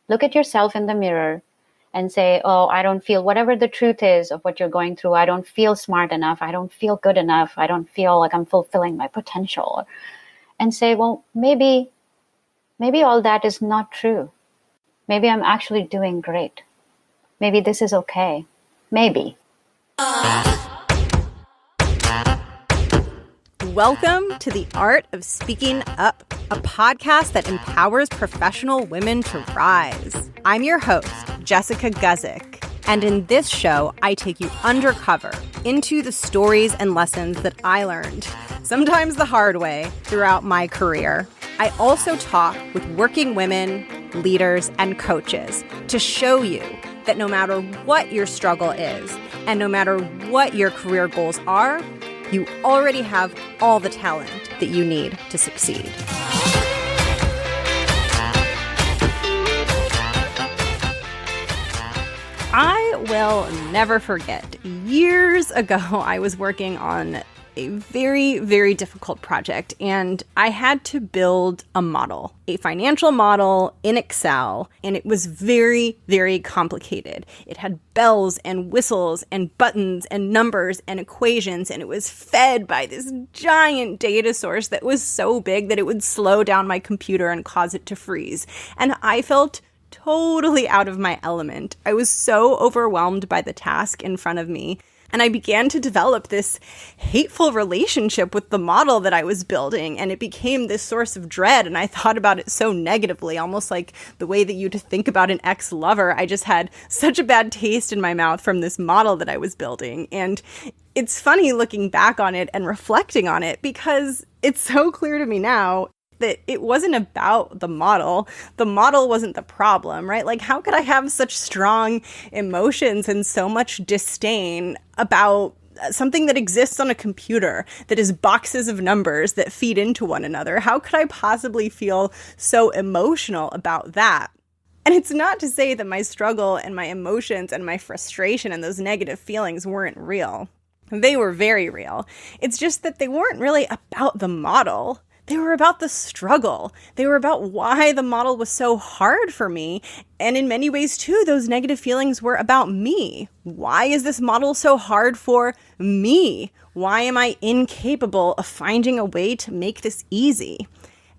Look at yourself in the mirror and say, oh, I don't feel, whatever the truth is of what you're going through, I don't feel smart enough. I don't feel good enough. I don't feel like I'm fulfilling my potential. And say, well, maybe all that is not true. Maybe I'm actually doing great. Maybe this is okay. Maybe. Welcome to The Art of Speaking Up, a podcast that empowers professional women to rise. I'm your host, Jessica Guzik, and in this show, I take you undercover into the stories and lessons that I learned, sometimes the hard way, throughout my career. I also talk with working women, leaders, and coaches to show you that no matter what your struggle is, and no matter what your career goals are, you already have all the talent that you need to succeed. I will never forget. Years ago, I was working on a very, very difficult project, and I had to build a model, a financial model in Excel, and it was very, very complicated. It had bells and whistles and buttons and numbers and equations, and it was fed by this giant data source that was so big that it would slow down my computer and cause it to freeze. And I felt totally out of my element. I was so overwhelmed by the task in front of me. And I began to develop this hateful relationship with the model that I was building, and it became this source of dread, and I thought about it so negatively, almost like the way that you'd think about an ex-lover. I just had such a bad taste in my mouth from this model that I was building, and it's funny looking back on it and reflecting on it, because it's so clear to me now that it wasn't about the model. The model wasn't the problem, right? Like, how could I have such strong emotions and so much disdain about something that exists on a computer, that is boxes of numbers that feed into one another? How could I possibly feel so emotional about that? And it's not to say that my struggle and my emotions and my frustration and those negative feelings weren't real. They were very real. It's just that they weren't really about the model. They were about the struggle. They were about why the model was so hard for me. And in many ways, too, those negative feelings were about me. Why is this model so hard for me? Why am I incapable of finding a way to make this easy?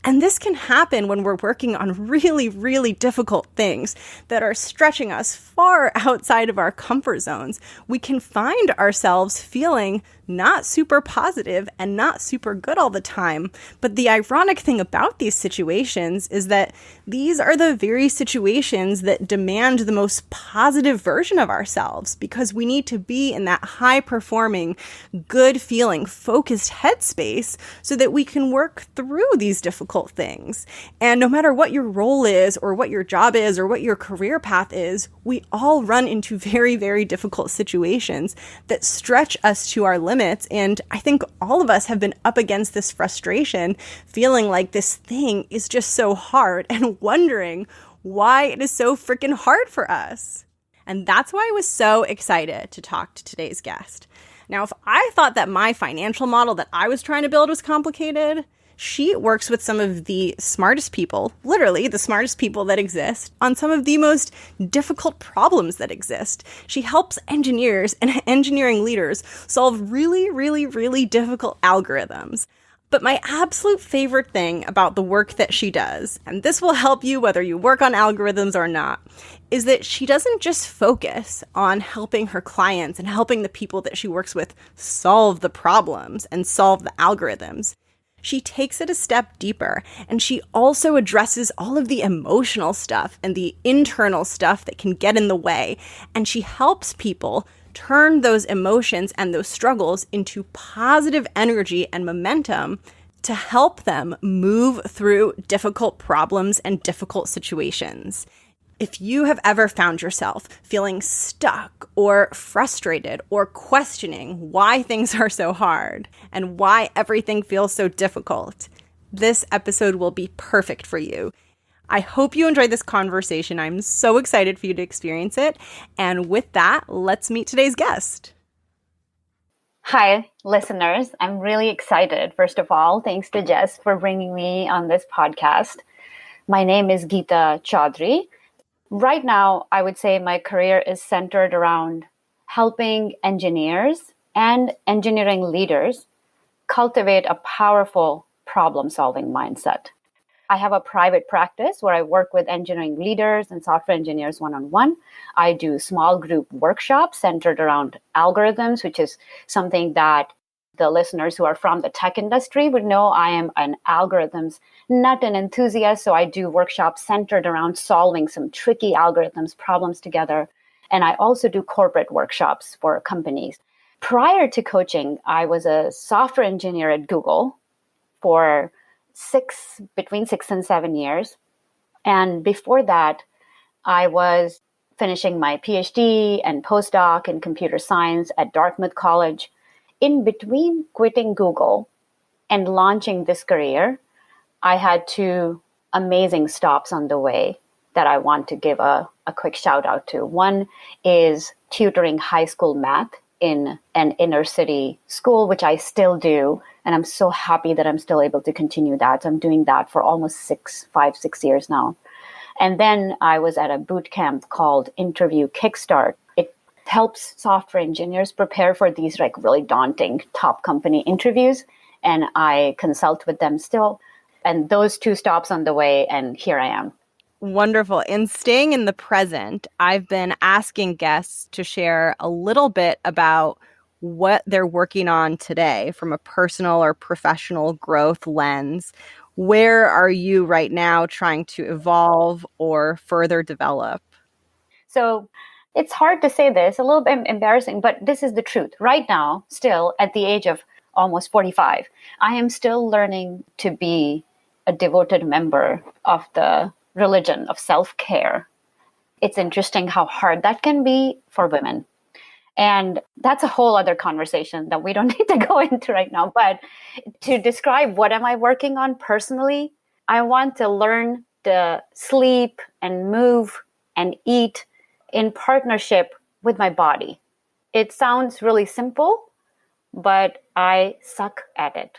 And this can happen when we're working on really, really difficult things that are stretching us far outside of our comfort zones. We can find ourselves feeling not super positive and not super good all the time. But the ironic thing about these situations is that these are the very situations that demand the most positive version of ourselves, because we need to be in that high-performing, good-feeling, focused headspace so that we can work through these difficult things. And no matter what your role is or what your job is or what your career path is, we all run into very, very difficult situations that stretch us to our limits. And I think all of us have been up against this frustration, feeling like this thing is just so hard and wondering why it is so freaking hard for us. And that's why I was so excited to talk to today's guest. Now, if I thought that my financial model that I was trying to build was complicated, she works with some of the smartest people, literally the smartest people that exist, on some of the most difficult problems that exist. She helps engineers and engineering leaders solve really, really, really difficult algorithms. But my absolute favorite thing about the work that she does, and this will help you whether you work on algorithms or not, is that she doesn't just focus on helping her clients and helping the people that she works with solve the problems and solve the algorithms. She takes it a step deeper, and she also addresses all of the emotional stuff and the internal stuff that can get in the way, and she helps people turn those emotions and those struggles into positive energy and momentum to help them move through difficult problems and difficult situations. If you have ever found yourself feeling stuck or frustrated or questioning why things are so hard and why everything feels so difficult, this episode will be perfect for you. I hope you enjoyed this conversation. I'm so excited for you to experience it. And with that, let's meet today's guest. Hi, listeners. I'm really excited. First of all, thanks to Jess for bringing me on this podcast. My name is Geeta Chaudry. Right now, I would say my career is centered around helping engineers and engineering leaders cultivate a powerful problem solving mindset. I have a private practice where I work with engineering leaders and software engineers one on one. I do small group workshops centered around algorithms, which is something that the listeners who are from the tech industry would know. I am an algorithms nut and enthusiast. So I do workshops centered around solving some tricky algorithms problems together. And I also do corporate workshops for companies. Prior to coaching, I was a software engineer at Google for between 6 and 7 years. And before that, I was finishing my PhD and postdoc in computer science at Dartmouth College. In between quitting Google and launching this career, I had two amazing stops on the way that I want to give a quick shout out to. One is tutoring high school math in an inner city school, which I still do. And I'm so happy that I'm still able to continue that. So I'm doing that for almost 5, 6 years now. And then I was at a boot camp called Interview Kickstart. It helps software engineers prepare for these like really daunting top company interviews. And I consult with them still. And those two stops on the way, and here I am. Wonderful. And staying in the present, I've been asking guests to share a little bit about what they're working on today from a personal or professional growth lens. Where are you right now trying to evolve or further develop? So it's hard to say this, a little bit embarrassing, but this is the truth. Right now, still at the age of almost 45, I am still learning to be a devoted member of the religion of self-care. It's interesting how hard that can be for women. And that's a whole other conversation that we don't need to go into right now. But to describe what am I working on personally, I want to learn to sleep and move and eat in partnership with my body. It sounds really simple, but I suck at it.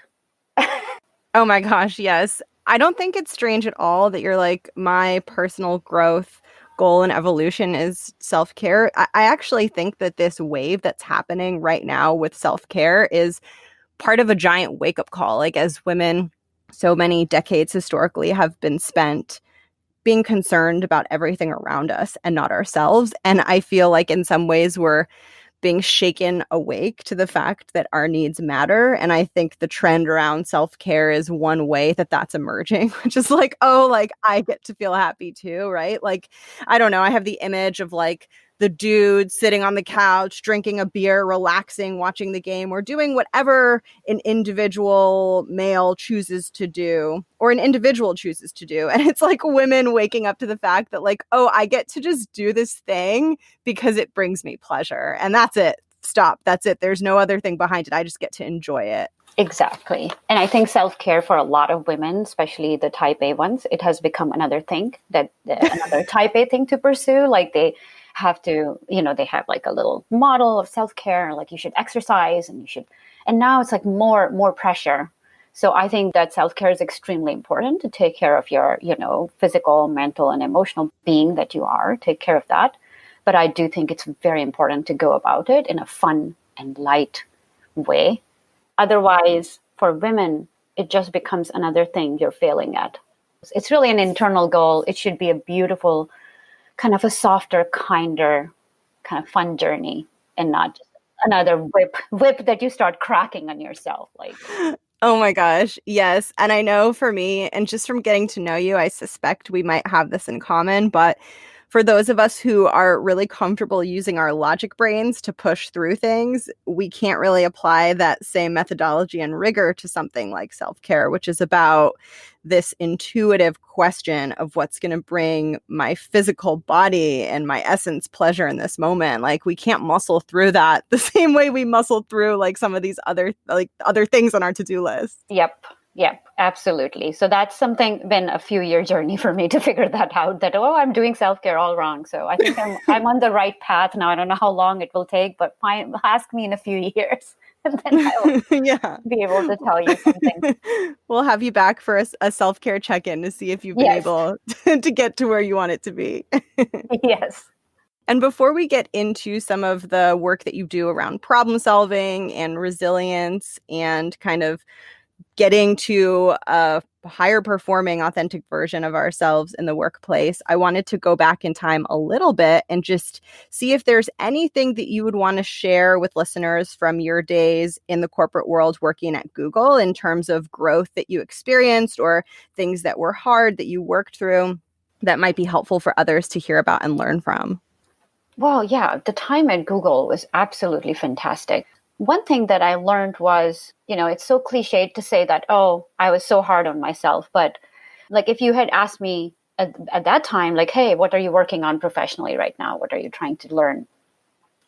Oh my gosh, yes. I don't think it's strange at all that you're like, my personal growth goal and evolution is self-care. I actually think that this wave that's happening right now with self-care is part of a giant wake-up call. Like, as women, so many decades historically have been spent being concerned about everything around us and not ourselves. And I feel like in some ways we're being shaken awake to the fact that our needs matter. And I think the trend around self-care is one way that that's emerging, which is like, oh, like I get to feel happy too, right? Like, I don't know, I have the image of like the dude sitting on the couch, drinking a beer, relaxing, watching the game, or doing whatever an individual male chooses to do, or an individual chooses to do. And it's like women waking up to the fact that like, oh, I get to just do this thing because it brings me pleasure. And that's it. Stop. That's it. There's no other thing behind it. I just get to enjoy it. Exactly. And I think self-care for a lot of women, especially the type A ones, it has become another thing another type A thing to pursue. Like they have to, they have like a little model of self-care, like you should exercise and now it's like more pressure. So I think that self-care is extremely important to take care of your, physical, mental, and emotional being that you are, take care of that. But I do think it's very important to go about it in a fun and light way. Otherwise, for women, it just becomes another thing you're failing at. It's really an internal goal. It should be a beautiful, kind of a softer, kinder, kind of fun journey, and not just another whip that you start cracking on yourself. Like, oh my gosh, yes. And I know for me, and just from getting to know you, I suspect we might have this in common, but for those of us who are really comfortable using our logic brains to push through things, we can't really apply that same methodology and rigor to something like self-care, which is about this intuitive question of what's going to bring my physical body and my essence pleasure in this moment. Like, we can't muscle through that the same way we muscle through like some of these other things on our to-do list. Yep, absolutely. So that's been a few-year journey for me to figure that out, that, I'm doing self-care all wrong. So I think I'm on the right path now. I don't know how long it will take, but ask me in a few years. and then I'll Yeah. be able to tell you something. We'll have you back for a self-care check-in to see if you've been Yes. able to get to where you want it to be. Yes. And before we get into some of the work that you do around problem solving and resilience and kind of getting to a higher performing authentic version of ourselves in the workplace, I wanted to go back in time a little bit and just see if there's anything that you would want to share with listeners from your days in the corporate world working at Google in terms of growth that you experienced or things that were hard that you worked through that might be helpful for others to hear about and learn from. Well, yeah, the time at Google was absolutely fantastic. One thing that I learned was, it's so cliched to say that, oh, I was so hard on myself. But like, if you had asked me at that time, like, hey, what are you working on professionally right now? What are you trying to learn?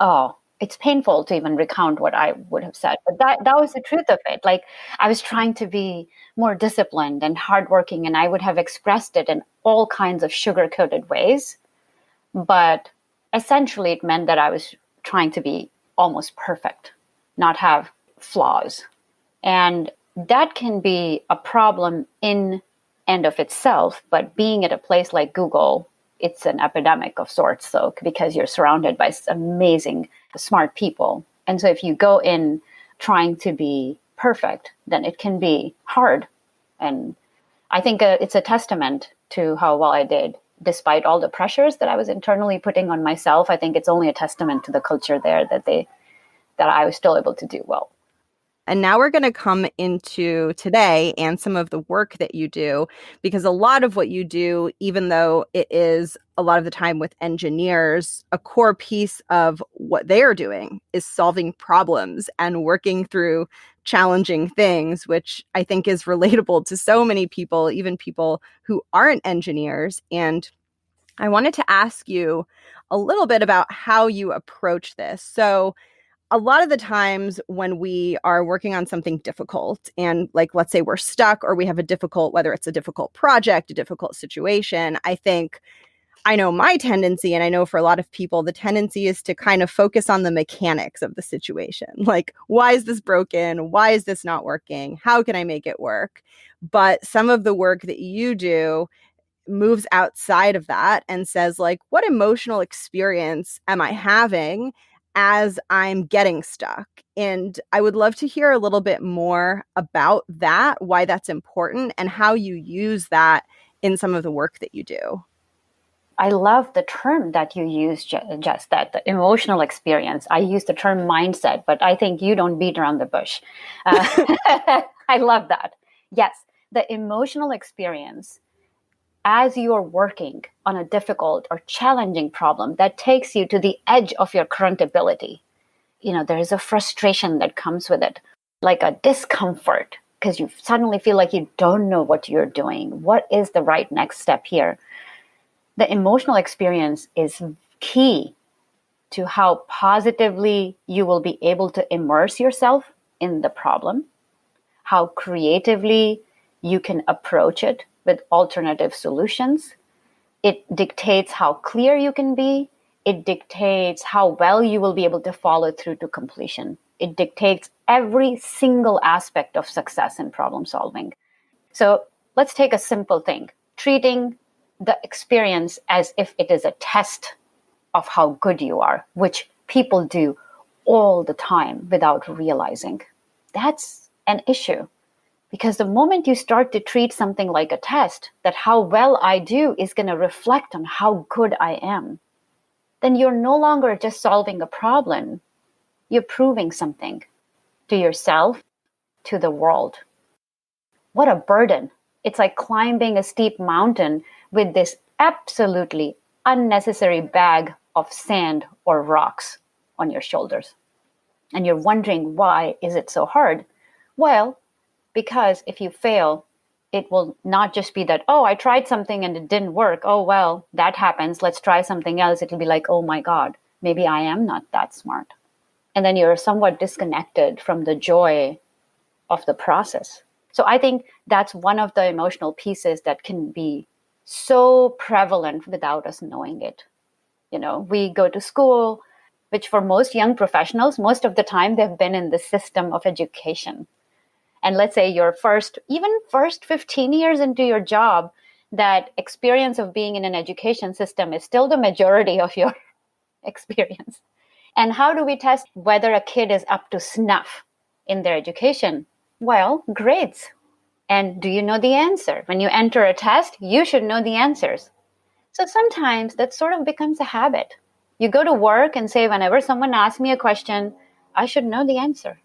Oh, it's painful to even recount what I would have said. But that was the truth of it. Like, I was trying to be more disciplined and hardworking, and I would have expressed it in all kinds of sugar-coated ways. But essentially, it meant that I was trying to be almost perfect, not have flaws. And that can be a problem in and of itself, but being at a place like Google, it's an epidemic of sorts. So because you're surrounded by amazing, smart people. And so if you go in trying to be perfect, then it can be hard. And I think it's a testament to how well I did. Despite all the pressures that I was internally putting on myself, I think it's only a testament to the culture there that I was still able to do well. And now we're going to come into today and some of the work that you do, because a lot of what you do, even though it is a lot of the time with engineers, a core piece of what they are doing is solving problems and working through challenging things, which I think is relatable to so many people, even people who aren't engineers. And I wanted to ask you a little bit about how you approach this. So a lot of the times when we are working on something difficult and like, let's say we're stuck or we have whether it's a difficult project, a difficult situation, I know my tendency, and I know for a lot of people, the tendency is to kind of focus on the mechanics of the situation. Like, why is this broken? Why is this not working? How can I make it work? But some of the work that you do moves outside of that and says, like, what emotional experience am I having as I'm getting stuck? And I would love to hear a little bit more about that, why that's important, and how you use that in some of the work that you do. I love the term that you use, Jess, that the emotional experience. I use the term mindset, but I think you don't beat around the bush. I love that. Yes, the emotional experience as you are working on a difficult or challenging problem that takes you to the edge of your current ability. There is a frustration that comes with it, like a discomfort, because you suddenly feel like you don't know what you're doing. What is the right next step here? The emotional experience is key to how positively you will be able to immerse yourself in the problem, how creatively you can approach it with alternative solutions. It dictates how clear you can be. It dictates how well you will be able to follow through to completion. It dictates every single aspect of success in problem solving. So let's take a simple thing, treating the experience as if it is a test of how good you are, which people do all the time without realizing. That's an issue. Because the moment you start to treat something like a test, that how well I do is going to reflect on how good I am, then you're no longer just solving a problem. You're proving something to yourself, to the world. What a burden. It's like climbing a steep mountain with this absolutely unnecessary bag of sand or rocks on your shoulders. And you're wondering, why is it so hard? Well, because if you fail, it will not just be that, oh, I tried something and it didn't work. Oh, well, that happens. Let's try something else. It'll be like, oh my God, maybe I am not that smart. And then you're somewhat disconnected from the joy of the process. So I think that's one of the emotional pieces that can be so prevalent without us knowing it. We go to school, which for most young professionals, most of the time they've been in the system of education. And let's say your first 15 years into your job, that experience of being in an education system is still the majority of your experience. And how do we test whether a kid is up to snuff in their education? Well, grades. And do you know the answer? When you enter a test, you should know the answers. So sometimes that sort of becomes a habit. You go to work and say, whenever someone asks me a question, I should know the answer.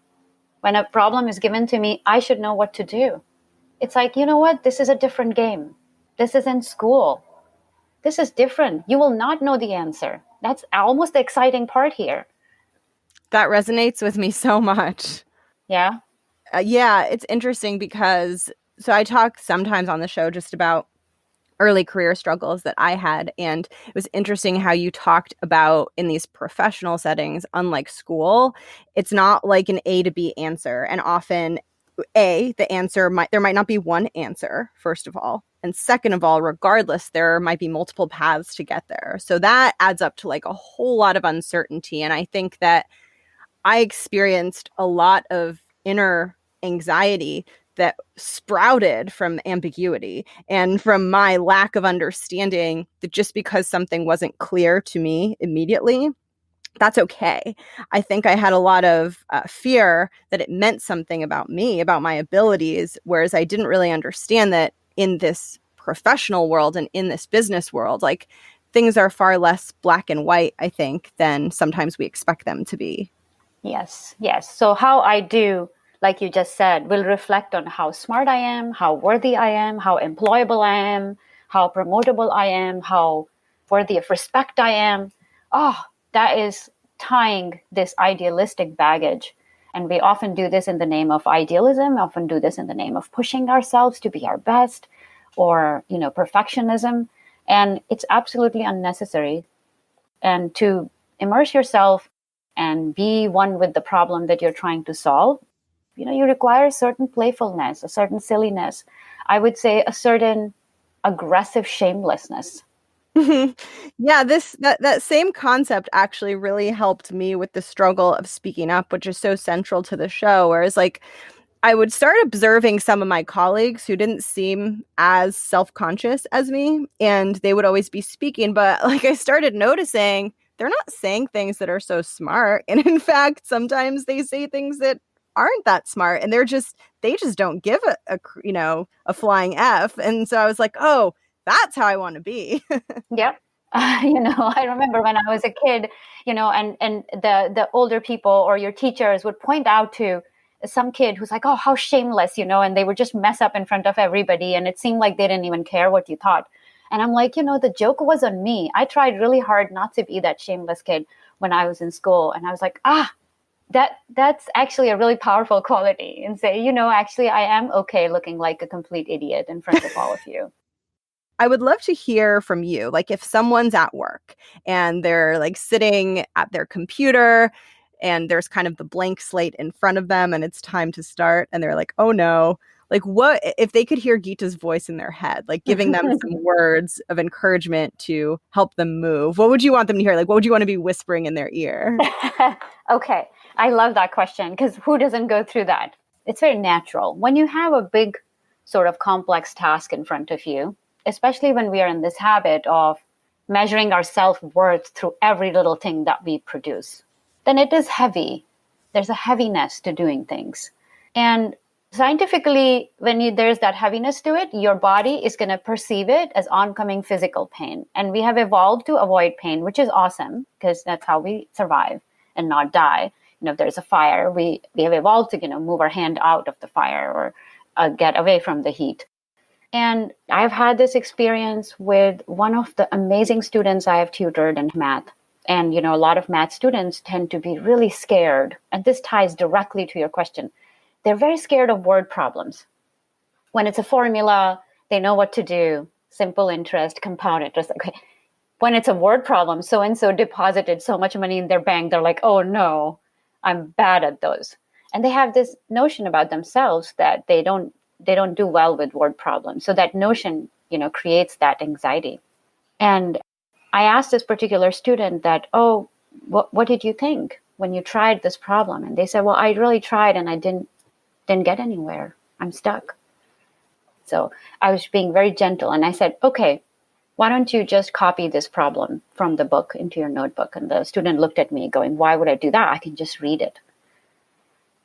When a problem is given to me, I should know what to do. It's like, you know what? This is a different game. This is in school. This is different. You will not know the answer. That's almost the exciting part here. That resonates with me so much. Yeah. Yeah, it's interesting because I talk sometimes on the show just about early career struggles that I had. And it was interesting how you talked about in these professional settings, unlike school, it's not like an A to B answer. And often the answer there might not be one answer, first of all. And second of all, regardless, there might be multiple paths to get there. So that adds up to like a whole lot of uncertainty. And I think that I experienced a lot of inner anxiety that sprouted from ambiguity and from my lack of understanding that just because something wasn't clear to me immediately, that's okay. I think I had a lot of fear that it meant something about me, about my abilities, whereas I didn't really understand that in this professional world and in this business world, like things are far less black and white, I think, than sometimes we expect them to be. Yes. So how I do, like you just said, will reflect on how smart I am, how worthy I am, how employable I am, how promotable I am, how worthy of respect I am. Oh, that is tying this idealistic baggage. And we often do this in the name of idealism, often do this in the name of pushing ourselves to be our best or, perfectionism. And it's absolutely unnecessary. And to immerse yourself and be one with the problem that you're trying to solve, you require a certain playfulness, a certain silliness. I would say a certain aggressive shamelessness. Yeah, that same concept actually really helped me with the struggle of speaking up, which is so central to the show. Whereas like I would start observing some of my colleagues who didn't seem as self-conscious as me, and they would always be speaking, but like I started noticing they're not saying things that are so smart. And in fact, sometimes they say things that aren't that smart, and they just don't give a flying F. And so I was like, oh, that's how I want to be. Yep. I remember when I was a kid, and the older people or your teachers would point out to some kid who's like, oh, how shameless, and they would just mess up in front of everybody. And it seemed like they didn't even care what you thought. And I'm like, the joke was on me. I tried really hard not to be that shameless kid when I was in school. And I was like, that's actually a really powerful quality, and say, actually, I am okay looking like a complete idiot in front of all of you. I would love to hear from you. Like if someone's at work and they're like sitting at their computer and there's kind of the blank slate in front of them and it's time to start and they're like, oh no, like what if they could hear Geeta's voice in their head, like giving them some words of encouragement to help them move? What would you want them to hear? Like what would you want to be whispering in their ear? Okay. I love that question because who doesn't go through that? It's very natural. When you have a big sort of complex task in front of you, especially when we are in this habit of measuring our self-worth through every little thing that we produce, then it is heavy. There's a heaviness to doing things. And scientifically, when there's that heaviness to it, your body is going to perceive it as oncoming physical pain. And we have evolved to avoid pain, which is awesome because that's how we survive and not die. If there's a fire, we have evolved to, move our hand out of the fire or get away from the heat. And I've had this experience with one of the amazing students I have tutored in math. And, a lot of math students tend to be really scared. And this ties directly to your question. They're very scared of word problems. When it's a formula, they know what to do. Simple interest, compound interest. Okay. When it's a word problem, so-and-so deposited so much money in their bank, they're like, oh no, I'm bad at those. And they have this notion about themselves that they don't do well with word problems. So that notion, creates that anxiety. And I asked this particular student that, oh, what did you think when you tried this problem? And they said, well, I really tried and I didn't get anywhere. I'm stuck. So I was being very gentle and I said, okay, why don't you just copy this problem from the book into your notebook? And the student looked at me going, why would I do that? I can just read it.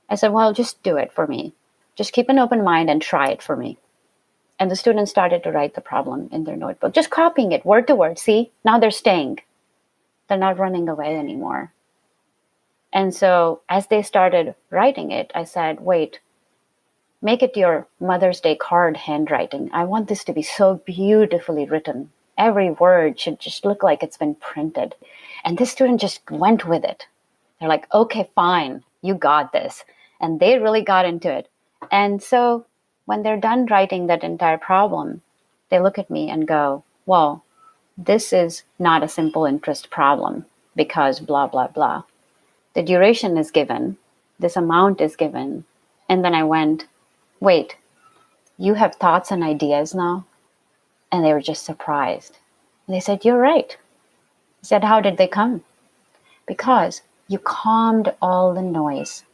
I said, well, just do it for me. Just keep an open mind and try it for me. And the students started to write the problem in their notebook, just copying it word to word. See, now they're staying. They're not running away anymore. And so as they started writing it, I said, wait, make it your Mother's Day card handwriting. I want this to be so beautifully written. Every word should just look like it's been printed. And this student just went with it. They're like, okay, fine, you got this. And they really got into it. And so when they're done writing that entire problem, they look at me and go, well, this is not a simple interest problem because blah, blah, blah. The duration is given. This amount is given. And then I went, wait, you have thoughts and ideas now? And they were just surprised. And they said, you're right. I said, how did they come? Because you calmed all the noise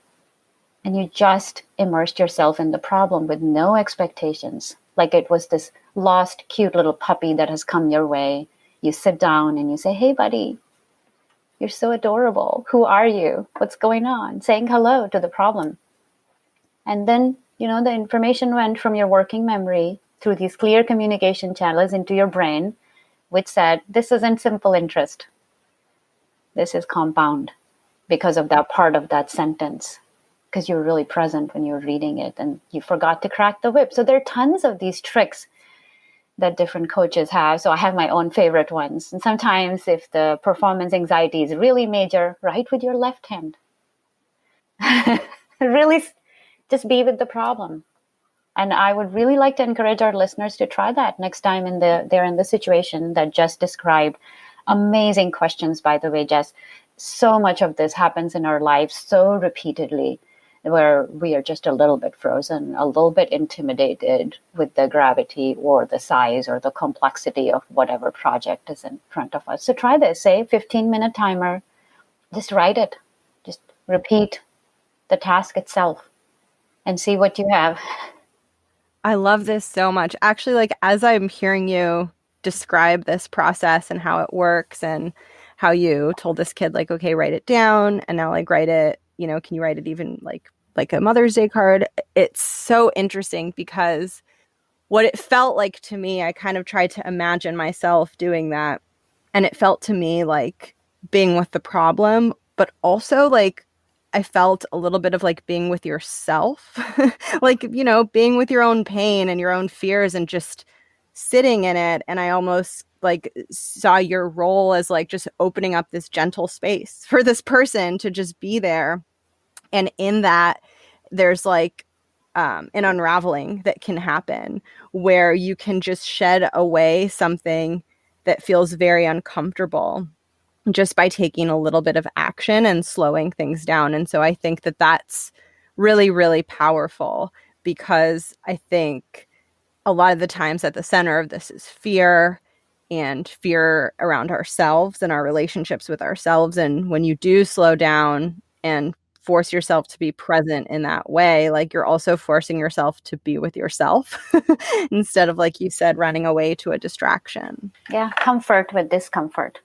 and you just immersed yourself in the problem with no expectations. Like it was this lost, cute little puppy that has come your way. You sit down and you say, hey, buddy, you're so adorable. Who are you? What's going on? Saying hello to the problem. And then, the information went from your working memory through these clear communication channels into your brain, which said, this isn't simple interest. This is compound because of that part of that sentence, because you were really present when you were reading it and you forgot to crack the whip. So there are tons of these tricks that different coaches have. So I have my own favorite ones. And sometimes if the performance anxiety is really major, write with your left hand. Really just be with the problem. And I would really like to encourage our listeners to try that next time they're in the situation that Jess described. Amazing questions, by the way, Jess. So much of this happens in our lives so repeatedly, where we are just a little bit frozen, a little bit intimidated with the gravity or the size or the complexity of whatever project is in front of us. So try this, say 15-minute timer, just write it, just repeat the task itself and see what you have. I love this so much. Actually, like as I'm hearing you describe this process and how it works and how you told this kid, like, okay, write it down and now like write it, can you write it even like a Mother's Day card? It's so interesting because what it felt like to me, I kind of tried to imagine myself doing that. And it felt to me like being with the problem, but also like I felt a little bit of like being with yourself, like, being with your own pain and your own fears and just sitting in it. And I almost like saw your role as like just opening up this gentle space for this person to just be there. And in that, there's like an unraveling that can happen where you can just shed away something that feels very uncomfortable just by taking a little bit of action and slowing things down. And so I think that that's really, really powerful because I think a lot of the times at the center of this is fear and fear around ourselves and our relationships with ourselves. And when you do slow down and force yourself to be present in that way, like you're also forcing yourself to be with yourself instead of, like you said, running away to a distraction. Yeah, comfort with discomfort.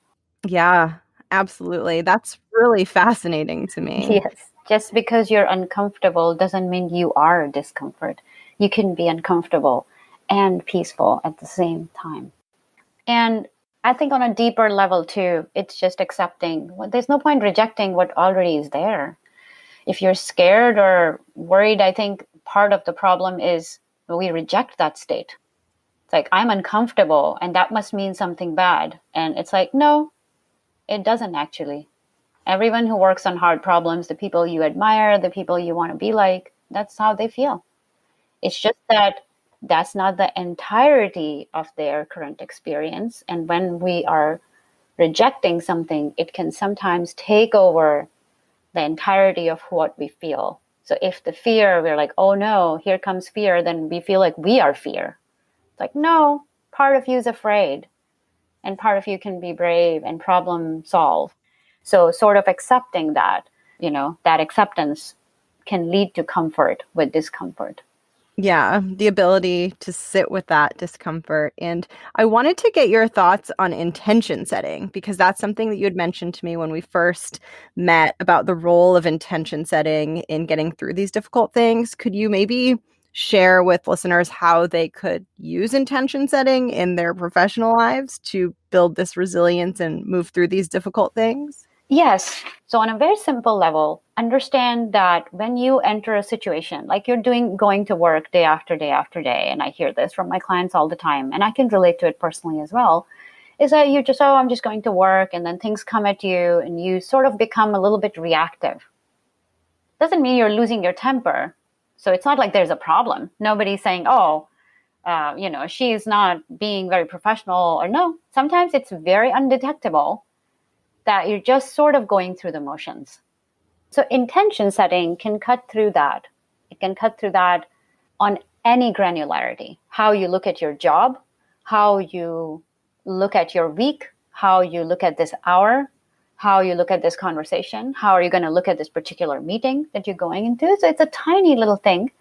Yeah, absolutely. That's really fascinating to me. Yes. Just because you're uncomfortable doesn't mean you are discomfort. You can be uncomfortable and peaceful at the same time. And I think on a deeper level too, it's just accepting. There's no point rejecting what already is there. If you're scared or worried, I think part of the problem is we reject that state. It's like, I'm uncomfortable and that must mean something bad. And it's like, no, it doesn't actually. Everyone who works on hard problems, the people you admire, the people you want to be like, that's how they feel. It's just that that's not the entirety of their current experience. And when we are rejecting something, it can sometimes take over the entirety of what we feel. So if the fear, we're like, oh no, here comes fear, then we feel like we are fear. It's like, no, part of you is afraid and part of you can be brave and problem solve. So sort of accepting that, that acceptance can lead to comfort with discomfort. Yeah, the ability to sit with that discomfort. And I wanted to get your thoughts on intention setting, because that's something that you had mentioned to me when we first met about the role of intention setting in getting through these difficult things. Could you maybe share with listeners how they could use intention setting in their professional lives to build this resilience and move through these difficult things? Yes. So on a very simple level, understand that when you enter a situation, like you're going to work day after day after day, and I hear this from my clients all the time, and I can relate to it personally as well, is that you just, I'm just going to work, and then things come at you, and you sort of become a little bit reactive. Doesn't mean you're losing your temper. So it's not like there's a problem. Nobody's saying, she's not being very professional, or no. Sometimes it's very undetectable that you're just sort of going through the motions. So intention setting can cut through that. It can cut through that on any granularity. How you look at your job, how you look at your week, how you look at this hour, how you look at this conversation, how are you going to look at this particular meeting that you're going into. So it's a tiny little thing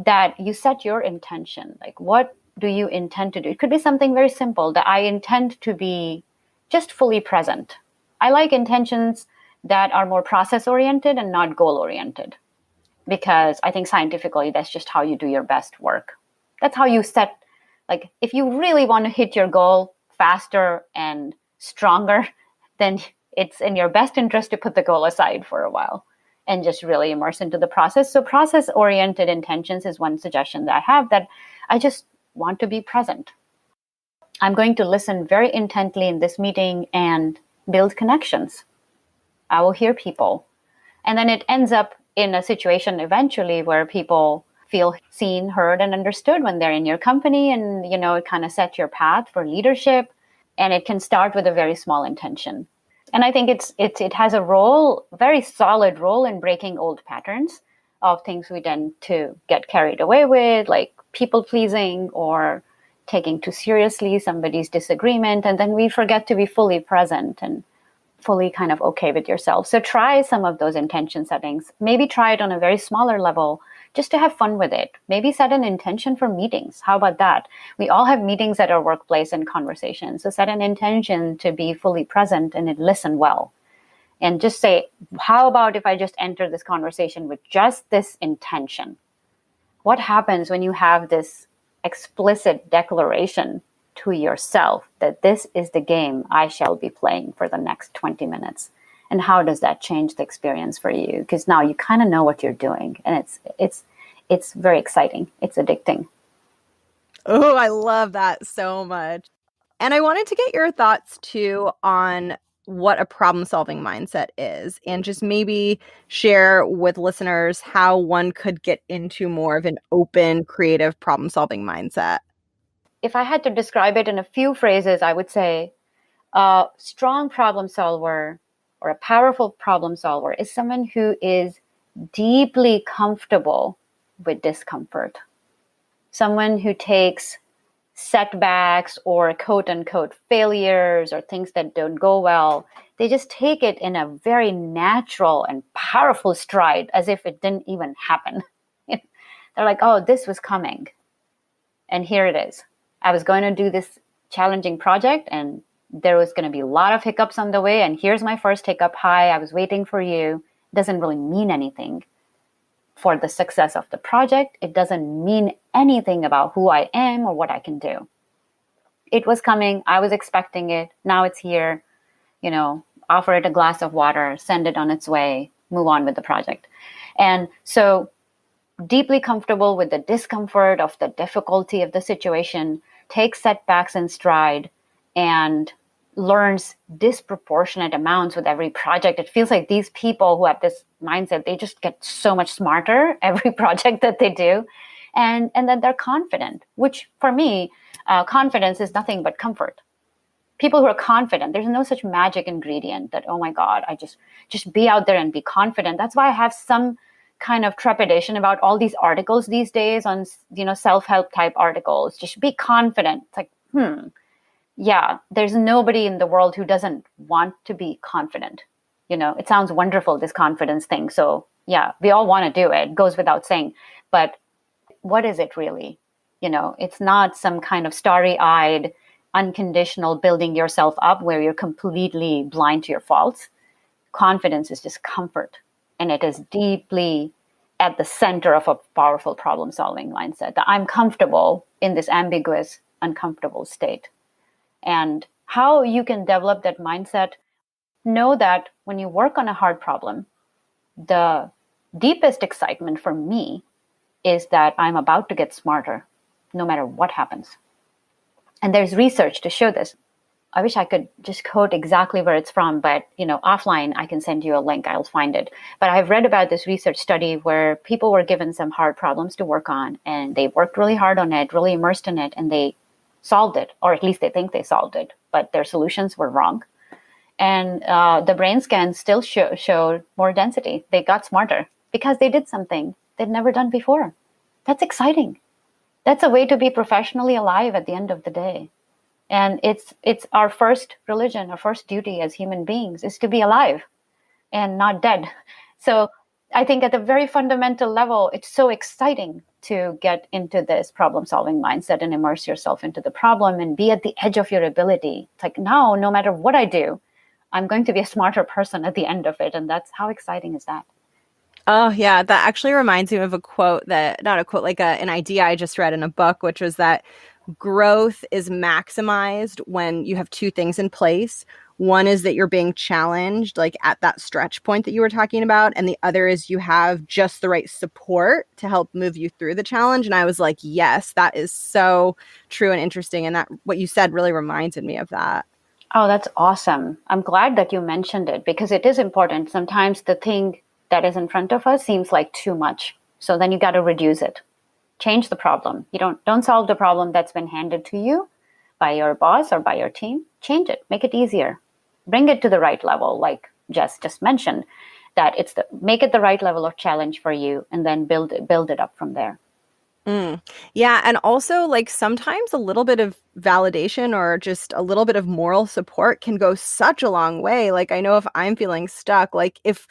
that you set your intention. Like, what do you intend to do? It could be something very simple, that I intend to be just fully present. I like intentions that are more process oriented and not goal oriented, because I think scientifically that's just how you do your best work. That's how you set, like, if you really want to hit your goal faster and stronger, then it's in your best interest to put the goal aside for a while and just really immerse into the process. So process oriented intentions is one suggestion that I have, that I just want to be present. I'm going to listen very intently in this meeting and build connections. I will hear people. And then it ends up in a situation eventually where people feel seen, heard, and understood when they're in your company. And, it kind of sets your path for leadership. And it can start with a very small intention. And I think it has a role, very solid role, in breaking old patterns of things we tend to get carried away with, like people pleasing or taking too seriously somebody's disagreement. And then we forget to be fully present and fully kind of okay with yourself. So try some of those intention settings. Maybe try it on a very smaller level just to have fun with it. Maybe set an intention for meetings. How about that? We all have meetings at our workplace and conversations. So set an intention to be fully present and listen well. And just say, how about if I just enter this conversation with just this intention? What happens when you have this explicit declaration to yourself that this is the game I shall be playing for the next 20 minutes? And how does that change the experience for you? Because now you kind of know what you're doing, and it's very exciting. It's addicting. Oh, I love that so much. And I wanted to get your thoughts too on what a problem-solving mindset is, and just maybe share with listeners how one could get into more of an open, creative problem-solving mindset. If I had to describe it in a few phrases, I would say a strong problem solver or a powerful problem solver is someone who is deeply comfortable with discomfort. Someone who takes setbacks or quote unquote failures or things that don't go well, they just take it in a very natural and powerful stride as if it didn't even happen. They're like, oh, this was coming. And here it is. I was going to do this challenging project, and there was going to be a lot of hiccups on the way. And here's my first hiccup. Hi, I was waiting for you. It doesn't really mean anything for the success of the project. It doesn't mean anything about who I am or what I can do. It was coming. I was expecting it. Now it's here. Offer it a glass of water, send it on its way, move on with the project. And so deeply comfortable with the discomfort of the difficulty of the situation, takes setbacks in stride, and learns disproportionate amounts with every project. It feels like these people who have this mindset, they just get so much smarter every project that they do. And then they're confident, which for me, confidence is nothing but comfort. People who are confident, there's no such magic ingredient that, oh my God, I just be out there and be confident. That's why I have some kind of trepidation about all these articles these days on, self-help type articles. Just be confident. It's like, yeah, there's nobody in the world who doesn't want to be confident. It sounds wonderful, this confidence thing. So yeah, we all want to do it, goes without saying. But what is it really? It's not some kind of starry-eyed, unconditional building yourself up where you're completely blind to your faults. Confidence is just comfort, and it is deeply at the center of a powerful problem-solving mindset, that I'm comfortable in this ambiguous, uncomfortable state. And how you can develop that mindset, know that when you work on a hard problem, the deepest excitement for me is that I'm about to get smarter no matter what happens. And there's research to show this. I wish I could just quote exactly where it's from, but offline I can send you a link, I'll find it. But I've read about this research study where people were given some hard problems to work on, and they worked really hard on it, really immersed in it, and they solved it, or at least they think they solved it, but their solutions were wrong. And the brain scans still showed more density. They got smarter because they did something they'd never done before. That's exciting. That's a way to be professionally alive at the end of the day. And it's our first religion, our first duty as human beings is to be alive and not dead. So I think at the very fundamental level, it's so exciting to get into this problem-solving mindset and immerse yourself into the problem and be at the edge of your ability. It's like, now, no matter what I do, I'm going to be a smarter person at the end of it. And that's how exciting is that? Oh, yeah. That actually reminds me of a quote not a quote, like an idea I just read in a book, which was that growth is maximized when you have two things in place. One is that you're being challenged, like at that stretch point that you were talking about. And the other is you have just the right support to help move you through the challenge. And I was like, yes, that is so true and interesting. And that what you said really reminded me of that. Oh, that's awesome. I'm glad that you mentioned it because it is important. Sometimes the thing that is in front of us seems like too much. So then you got to reduce it. Change the problem. You don't solve the problem that's been handed to you by your boss or by your team. Change it. Make it easier. Bring it to the right level, like Jess just mentioned, that make it the right level of challenge for you, and then build it up from there. Yeah. And also, like, sometimes a little bit of validation or just a little bit of moral support can go such a long way. Like, I know if I'm feeling stuck, like if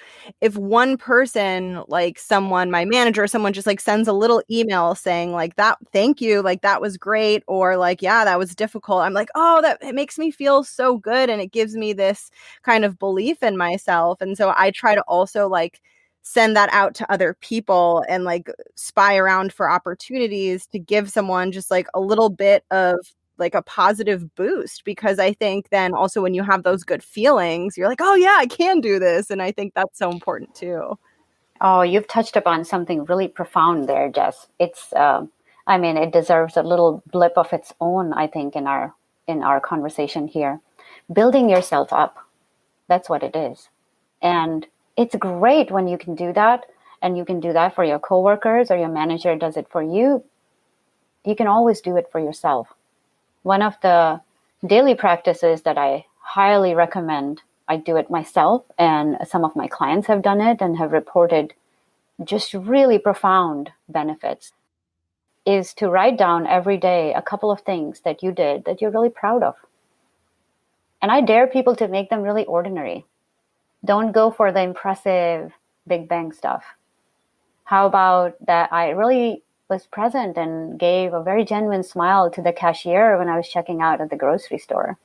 one person, like someone, my manager, someone just like sends a little email saying like that, thank you, like that was great, or like, yeah, that was difficult. I'm like, oh, it makes me feel so good. And it gives me this kind of belief in myself. And so I try to also like send that out to other people and like spy around for opportunities to give someone just like a little bit of like a positive boost, because I think then also when you have those good feelings, you're like, oh yeah, I can do this. And I think that's so important too. Oh, you've touched upon something really profound there, Jess. It deserves a little blip of its own, I think, in our conversation here. Building yourself up. That's what it is. And it's great when you can do that, and you can do that for your coworkers, or your manager does it for you. You can always do it for yourself. One of the daily practices that I highly recommend, I do it myself, and some of my clients have done it and have reported just really profound benefits, is to write down every day a couple of things that you did that you're really proud of. And I dare people to make them really ordinary. Don't go for the impressive Big Bang stuff. How about that I really was present and gave a very genuine smile to the cashier when I was checking out at the grocery store.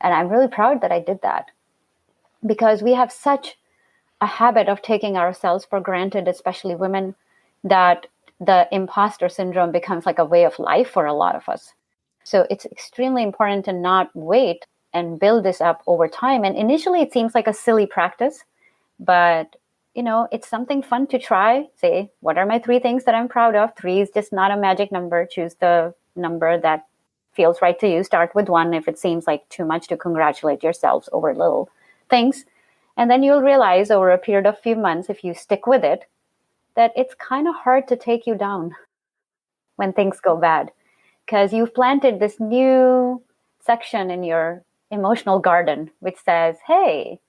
And I'm really proud that I did that, because we have such a habit of taking ourselves for granted, especially women, that the imposter syndrome becomes like a way of life for a lot of us. So it's extremely important to not wait and build this up over time. And initially it seems like a silly practice, but it's something fun to try. Say, what are my 3 things that I'm proud of? 3 is just not a magic number. Choose the number that feels right to you. Start with 1 if it seems like too much to congratulate yourselves over little things. And then you'll realize over a period of few months, if you stick with it, that it's kind of hard to take you down when things go bad, because you've planted this new section in your emotional garden, which says, hey,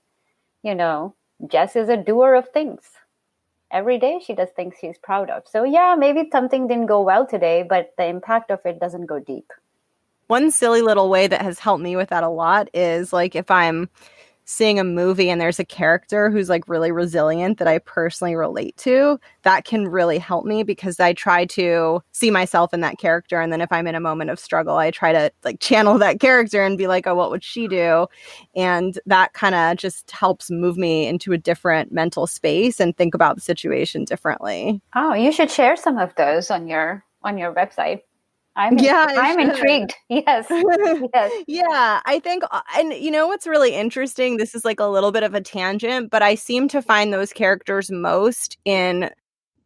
Jess is a doer of things. Every day she does things she's proud of. So yeah, maybe something didn't go well today, but the impact of it doesn't go deep. One silly little way that has helped me with that a lot is like if I'm seeing a movie and there's a character who's like really resilient that I personally relate to, that can really help me because I try to see myself in that character. And then if I'm in a moment of struggle, I try to like channel that character and be like, oh, what would she do? And that kind of just helps move me into a different mental space and think about the situation differently. Oh, you should share some of those on your website. Yeah, I'm intrigued. Yes. Yes. Yeah, I think, and you know what's really interesting? This is like a little bit of a tangent, but I seem to find those characters most in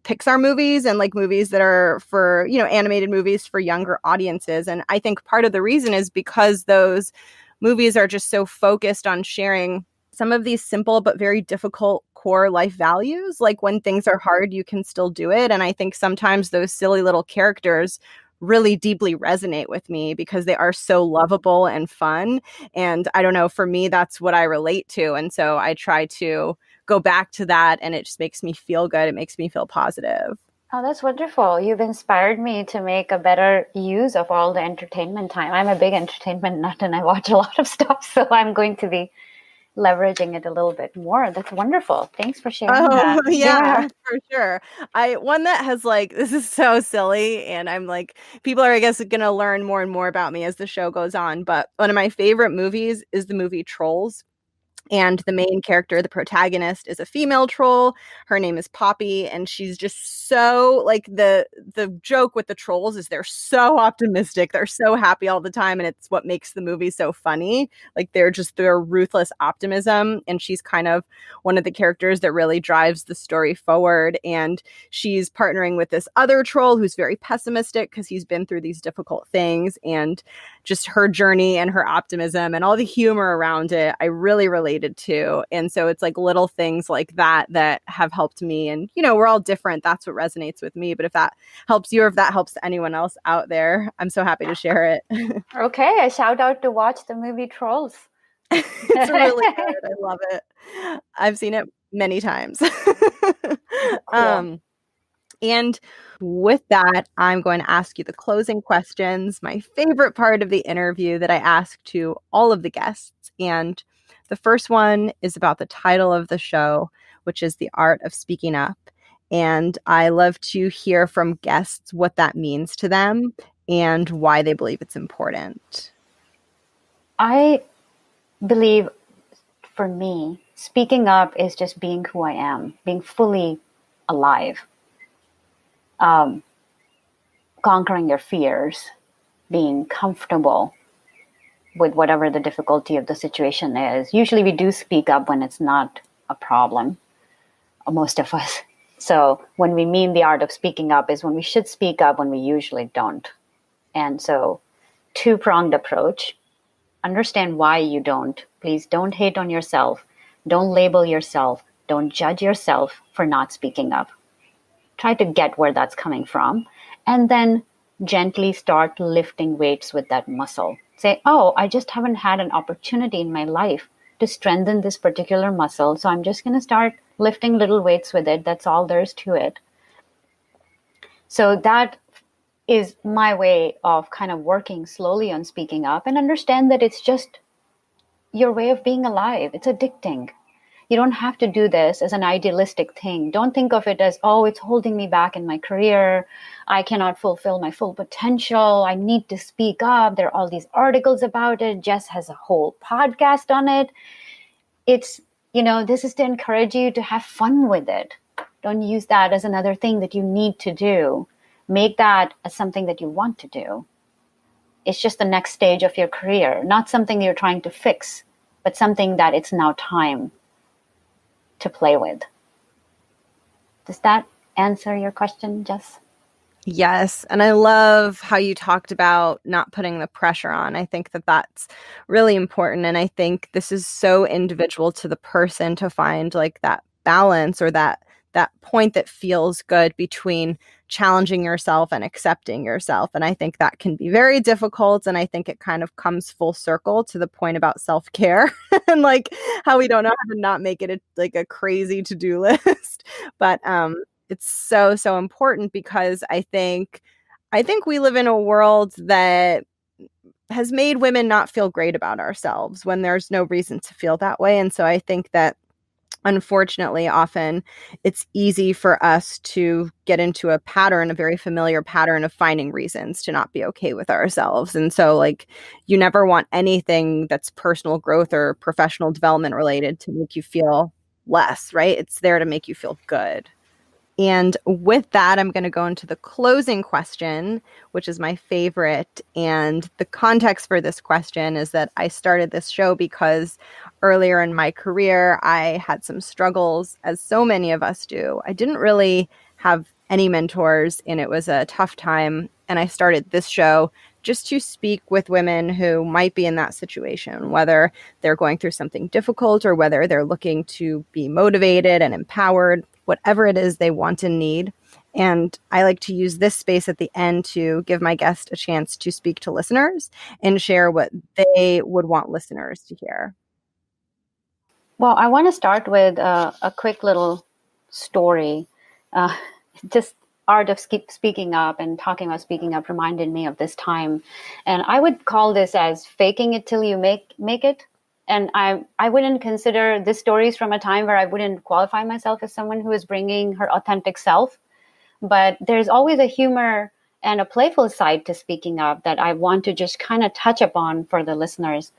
Pixar movies and like movies that are for, you know, animated movies for younger audiences. And I think part of the reason is because those movies are just so focused on sharing some of these simple but very difficult core life values. Like when things are hard, you can still do it. And I think sometimes those silly little characters really deeply resonate with me because they are so lovable and fun. And I don't know, for me, that's what I relate to. And so I try to go back to that and it just makes me feel good. It makes me feel positive. Oh, that's wonderful. You've inspired me to make a better use of all the entertainment time. I'm a big entertainment nut and I watch a lot of stuff, so I'm going to be leveraging it a little bit more. That's wonderful. Thanks for sharing that. Yeah, for sure. One that has like, this is so silly. And I'm like, people are, I guess, going to learn more and more about me as the show goes on. But one of my favorite movies is the movie Trolls. And the main character, the protagonist, is a female troll. Her name is Poppy, and she's just so like the joke with the trolls is they're so optimistic, they're so happy all the time, and it's what makes the movie so funny. Like their ruthless optimism, and she's kind of one of the characters that really drives the story forward. And she's partnering with this other troll who's very pessimistic because he's been through these difficult things, and just her journey and her optimism and all the humor around it, I really related to. And so it's like little things like that that have helped me. And, you know, we're all different. That's what resonates with me. But if that helps you or if that helps anyone else out there, I'm so happy to share it. Okay, a shout out to watch the movie Trolls. It's really good. I love it. I've seen it many times. Cool. And with that, I'm going to ask you the closing questions, my favorite part of the interview that I ask to all of the guests. And the first one is about the title of the show, which is The Art of Speaking Up. And I love to hear from guests what that means to them and why they believe it's important. I believe for me, speaking up is just being who I am, being fully alive. Conquering your fears, being comfortable with whatever the difficulty of the situation is. Usually we do speak up when it's not a problem, most of us. So when we mean the art of speaking up is when we should speak up when we usually don't. And so two-pronged approach. Understand why you don't. Please don't hate on yourself. Don't label yourself. Don't judge yourself for not speaking up. Try to get where that's coming from, and then gently start lifting weights with that muscle. Say, oh, I just haven't had an opportunity in my life to strengthen this particular muscle, so I'm just going to start lifting little weights with it. That's all there is to it. So that is my way of kind of working slowly on speaking up, and understand that it's just your way of being alive. It's addicting. You don't have to do this as an idealistic thing. Don't think of it as, oh, it's holding me back in my career. I cannot fulfill my full potential. I need to speak up. There are all these articles about it. Jess has a whole podcast on it. It's, you know, this is to encourage you to have fun with it. Don't use that as another thing that you need to do. Make that as something that you want to do. It's just the next stage of your career, not something you're trying to fix, but something that it's now time to play with. Does that answer your question, Jess? Yes. And I love how you talked about not putting the pressure on. I think that that's really important. And I think this is so individual to the person to find like that balance or that point that feels good between challenging yourself and accepting yourself. And I think that can be very difficult. And I think it kind of comes full circle to the point about self-care and like how we don't know how to not make it a crazy to-do list. But it's so, so important because I think we live in a world that has made women not feel great about ourselves when there's no reason to feel that way. And so I think that unfortunately, often it's easy for us to get into a pattern, a very familiar pattern of finding reasons to not be okay with ourselves. And so, like, you never want anything that's personal growth or professional development related to make you feel less, right? It's there to make you feel good. And with that, I'm going to go into the closing question, which is my favorite. And the context for this question is that I started this show because earlier in my career, I had some struggles, as so many of us do. I didn't really have any mentors, and it was a tough time. And I started this show just to speak with women who might be in that situation, whether they're going through something difficult or whether they're looking to be motivated and empowered, whatever it is they want and need. And I like to use this space at the end to give my guest a chance to speak to listeners and share what they would want listeners to hear. Well, I want to start with a quick little story. Just art of speaking up and talking about speaking up reminded me of this time. And I would call this as faking it till you make it. And I wouldn't consider this stories from a time where I wouldn't qualify myself as someone who is bringing her authentic self. But there's always a humor and a playful side to speaking up that I want to just kind of touch upon for the listeners.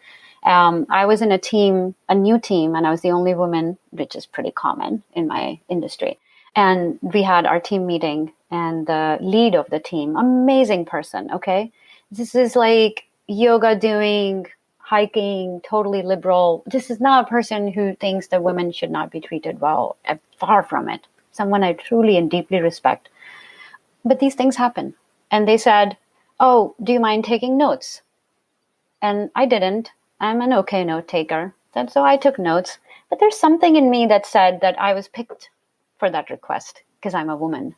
I was in a new team, and I was the only woman, which is pretty common in my industry. And we had our team meeting, and the lead of the team, amazing person, okay? This is like yoga doing, hiking, totally liberal. This is not a person who thinks that women should not be treated well. Far from it. Someone I truly and deeply respect. But these things happen. And they said, "Oh, do you mind taking notes?" And I didn't. I'm an okay note taker. And so I took notes. But there's something in me that said that I was picked for that request because I'm a woman.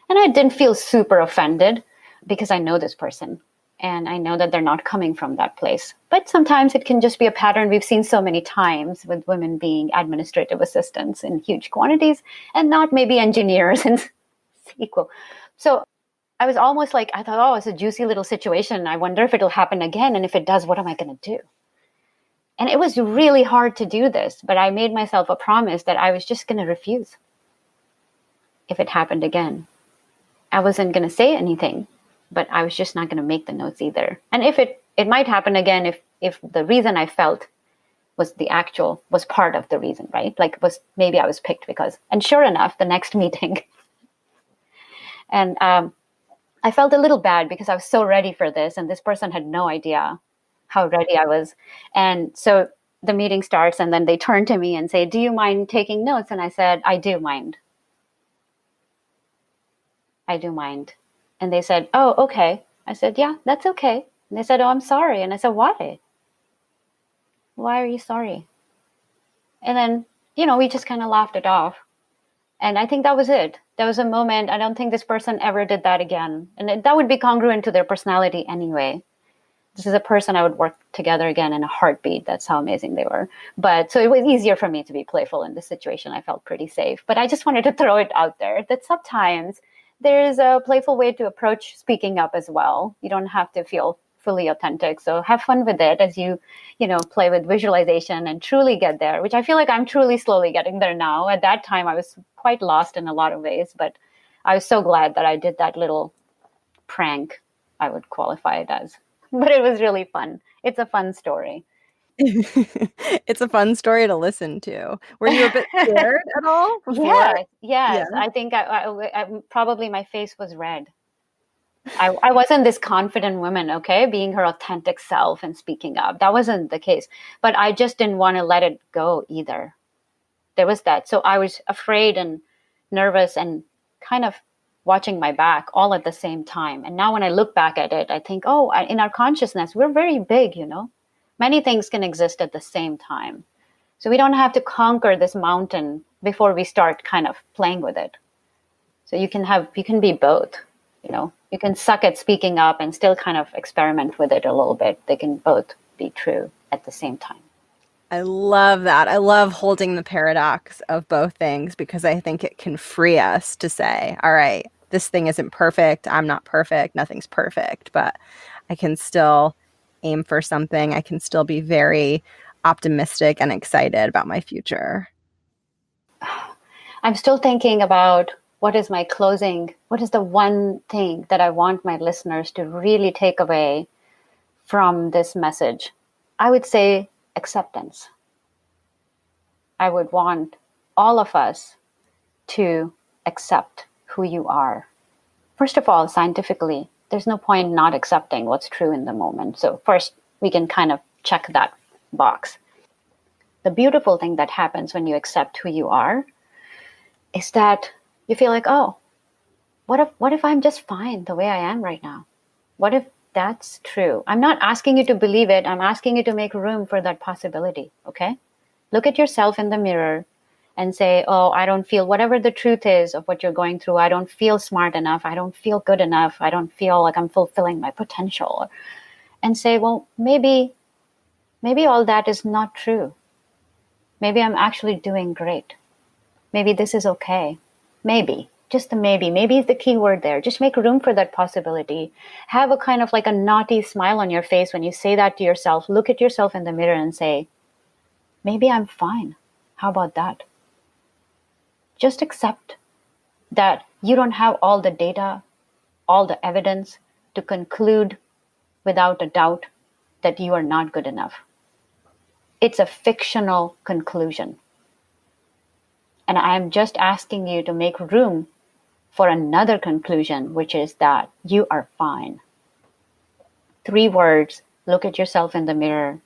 And I didn't feel super offended because I know this person. And I know that they're not coming from that place. But sometimes it can just be a pattern we've seen so many times with women being administrative assistants in huge quantities and not maybe engineers in SQL. So I was almost like, I thought, oh, it's a juicy little situation. I wonder if it'll happen again. And if it does, what am I going to do? And it was really hard to do this, but I made myself a promise that I was just going to refuse if it happened again. I wasn't going to say anything, but I was just not going to make the notes either. And if it might happen again if the reason I felt was part of the reason, right? Like maybe I was picked because, and sure enough, the next meeting, and I felt a little bad because I was so ready for this, and this person had no idea how ready I was. And so the meeting starts, and then they turn to me and say, "Do you mind taking notes?" And I said, "I do mind. I do mind." And they said, "Oh, okay." I said, "Yeah, that's okay." And they said, "Oh, I'm sorry." And I said, "Why? Why are you sorry?" And then, we just kind of laughed it off. And I think that was it. There was a moment. I don't think this person ever did that again. And that would be congruent to their personality anyway. This is a person I would work together again in a heartbeat. That's how amazing they were. But so it was easier for me to be playful in this situation. I felt pretty safe. But I just wanted to throw it out there that sometimes there's a playful way to approach speaking up as well. You don't have to feel fully authentic. So have fun with it as you play with visualization and truly get there, which I feel like I'm truly slowly getting there now. At that time, I was quite lost in a lot of ways, but I was so glad that I did that little prank, I would qualify it as. But it was really fun. It's a fun story. It's a fun story to listen to. Were you a bit scared at all before? Yes. I think probably my face was red. I wasn't this confident woman, okay, being her authentic self and speaking up. That wasn't the case. But I just didn't want to let it go either. There was that. So I was afraid and nervous and kind of watching my back all at the same time. And now when I look back at it, I think, in our consciousness, we're very big, Many things can exist at the same time. So we don't have to conquer this mountain before we start kind of playing with it. So you can be both, You can suck at speaking up and still kind of experiment with it a little bit. They can both be true at the same time. I love that. I love holding the paradox of both things because I think it can free us to say, all right, this thing isn't perfect. I'm not perfect. Nothing's perfect, but I can still aim for something, I can still be very optimistic and excited about my future. I'm still thinking about what is the one thing that I want my listeners to really take away from this message. I would say acceptance. I would want all of us to accept who you are. First of all, scientifically, there's no point not accepting what's true in the moment. So first, we can kind of check that box. The beautiful thing that happens when you accept who you are is that you feel like, oh, what if I'm just fine the way I am right now? What if that's true? I'm not asking you to believe it. I'm asking you to make room for that possibility, okay? Look at yourself in the mirror and say, oh, I don't feel whatever the truth is of what you're going through. I don't feel smart enough. I don't feel good enough. I don't feel like I'm fulfilling my potential. And say, well, maybe all that is not true. Maybe I'm actually doing great. Maybe this is okay. Maybe, just the maybe. Maybe is the key word there. Just make room for that possibility. Have a kind of like a naughty smile on your face when you say that to yourself. Look at yourself in the mirror and say, maybe I'm fine. How about that? Just accept that you don't have all the data, all the evidence to conclude without a doubt that you are not good enough. It's a fictional conclusion. And I'm just asking you to make room for another conclusion, which is that you are fine. 3 words, look at yourself in the mirror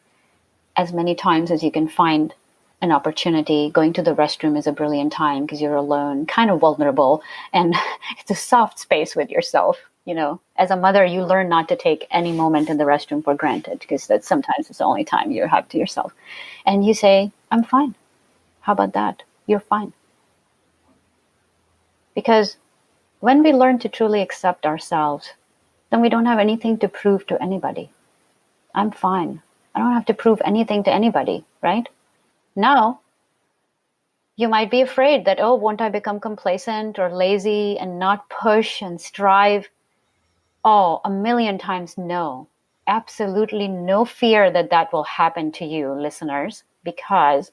as many times as you can find an opportunity. Going to the restroom is a brilliant time because you're alone, kind of vulnerable, and it's a soft space with yourself. You know, as a mother, you learn not to take any moment in the restroom for granted because that's sometimes it's the only time you have to yourself. And you say, I'm fine. How about that? You're fine. Because when we learn to truly accept ourselves, then we don't have anything to prove to anybody. I'm fine. I don't have to prove anything to anybody, right? Now, you might be afraid that, oh, won't I become complacent or lazy and not push and strive? Oh, 1,000,000 times no. Absolutely no fear that that will happen to you, listeners, because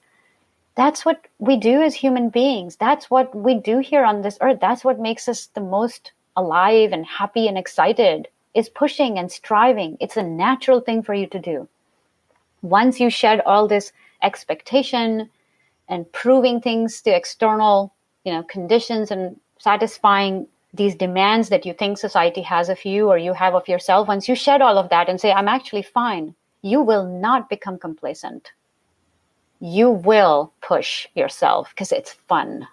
that's what we do as human beings. That's what we do here on this earth. That's what makes us the most alive and happy and excited, is pushing and striving. It's a natural thing for you to do. Once you shed all this expectation and proving things to external, conditions and satisfying these demands that you think society has of you or you have of yourself, once you shed all of that and say, I'm actually fine, you will not become complacent. You will push yourself because it's fun.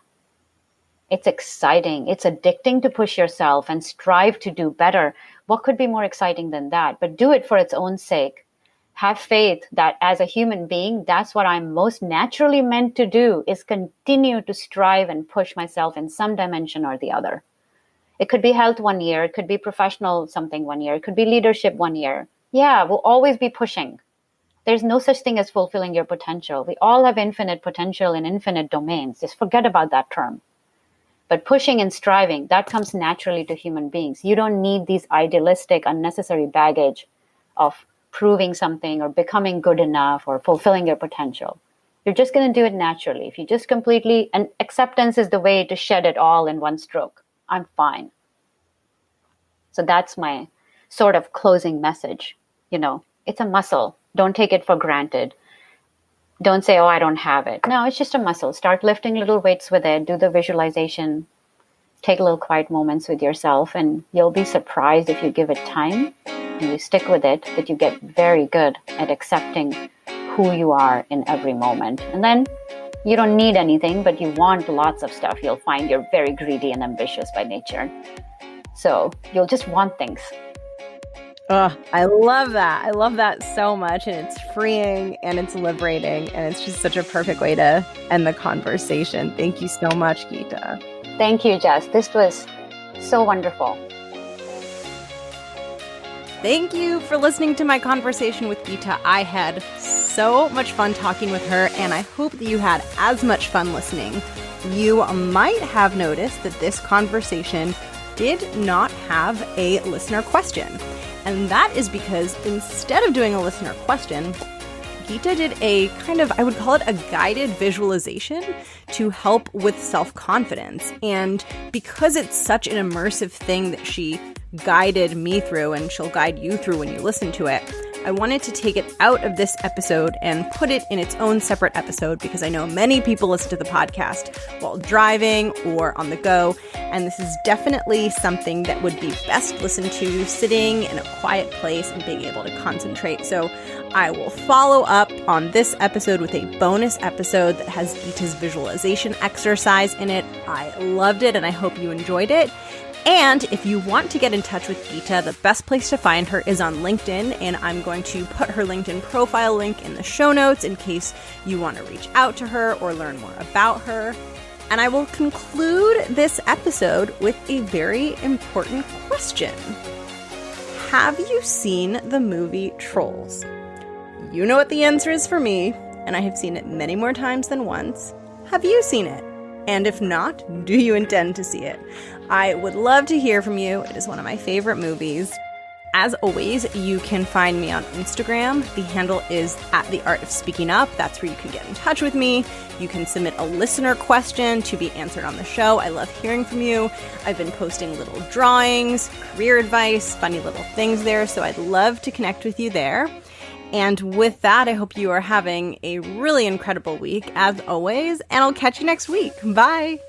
It's exciting. It's addicting to push yourself and strive to do better. What could be more exciting than that? But do it for its own sake. Have faith that as a human being, that's what I'm most naturally meant to do, is continue to strive and push myself in some dimension or the other. It could be health 1 year. It could be professional something 1 year. It could be leadership 1 year. Yeah, we'll always be pushing. There's no such thing as fulfilling your potential. We all have infinite potential in infinite domains. Just forget about that term. But pushing and striving, that comes naturally to human beings. You don't need these idealistic, unnecessary baggage of proving something or becoming good enough or fulfilling your potential. You're just going to do it naturally. If you just completely, and acceptance is the way to shed it all in one stroke. I'm fine. So that's my sort of closing message. It's a muscle. Don't take it for granted. Don't say, oh, I don't have it. No, it's just a muscle. Start lifting little weights with it. Do the visualization. Take little quiet moments with yourself, and you'll be surprised if you give it time and you stick with it, that you get very good at accepting who you are in every moment. And then you don't need anything, but you want lots of stuff. You'll find you're very greedy and ambitious by nature. So you'll just want things. Oh, I love that. I love that so much. And it's freeing and it's liberating. And it's just such a perfect way to end the conversation. Thank you so much, Geeta. Thank you, Jess. This was so wonderful. Thank you for listening to my conversation with Geeta. I had so much fun talking with her, and I hope that you had as much fun listening. You might have noticed that this conversation did not have a listener question. And that is because instead of doing a listener question, Geeta did a kind of, I would call it a guided visualization to help with self-confidence. And because it's such an immersive thing that she guided me through, and she'll guide you through when you listen to it, I wanted to take it out of this episode and put it in its own separate episode, because I know many people listen to the podcast while driving or on the go, and this is definitely something that would be best listened to sitting in a quiet place and being able to concentrate. So I will follow up on this episode with a bonus episode that has Geeta's visualization exercise in it. I loved it, and I hope you enjoyed it. And if you want to get in touch with Geeta, the best place to find her is on LinkedIn, and I'm going to put her LinkedIn profile link in the show notes in case you want to reach out to her or learn more about her. And I will conclude this episode with a very important question. Have you seen the movie Trolls? You know what the answer is for me, and I have seen it many more times than once. Have you seen it? And if not, do you intend to see it? I would love to hear from you. It is one of my favorite movies. As always, you can find me on Instagram. The handle is @theartofspeakingup. That's where you can get in touch with me. You can submit a listener question to be answered on the show. I love hearing from you. I've been posting little drawings, career advice, funny little things there, so I'd love to connect with you there. And with that, I hope you are having a really incredible week, as always, and I'll catch you next week. Bye!